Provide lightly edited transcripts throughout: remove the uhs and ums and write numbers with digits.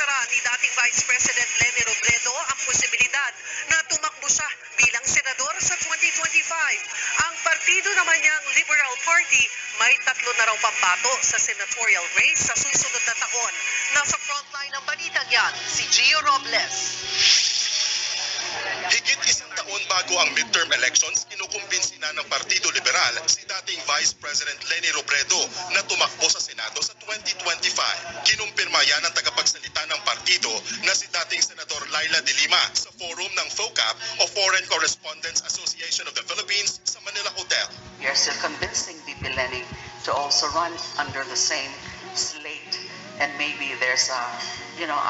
Ikinonsidera ni dating Vice President Leni Robredo ang posibilidad na tumakbo siya bilang senador sa 2025. Ang partido naman niyang Liberal Party may 3 na raw pambato sa senatorial race sa susunod na taon. Nasa frontline ng balitang yan, si Gio Robles. Higit 1 taon bago ang midterm elections, kinukumbinsi na ng Partido Liberal si dating Vice President Leni Robredo na tumakbo sa Senado sa 2025. Kinumpirma yan ng tagapagsalita ng partido na si dating Senador Laila de Lima sa forum ng FOCAP o Foreign Correspondents Association of the Philippines sa Manila Hotel. We are still convincing VP Leni to also run under the same slate, and maybe there's a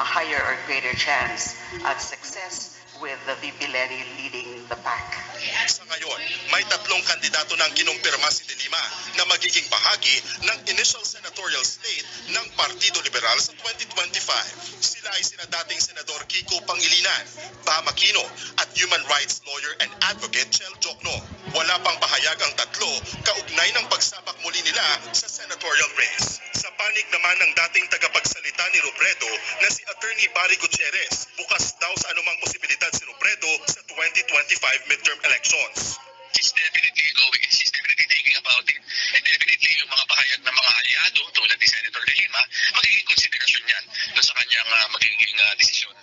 higher or greater chance at success with the VP Leni leading the pack. Sa ngayon, may 3 kandidato nang kinumpirma si de Lima na magiging bahagi ng initial senatorial slate ng Partido Liberal sa 2025. Sila ay sina dating Senador Kiko Pangilinan, Bam Aquino at human rights lawyer and advocate Chel Jokno. Wala pang pahayag ang 3 kaugnay ng pagsabak muli nila sa senatorial race. Sa panig naman ng dating tagapagsalita ni Robredo na si Attorney Barry Gutierrez, bukas daw sa anumang posibilidad si Robredo sa 2025 midterm elections. She's definitely thinking about it. And definitely yung mga pahayag ng mga aliado tulad ni Senator de Lima, magiging konsiderasyon yan doon sa kanyang magiging desisyon.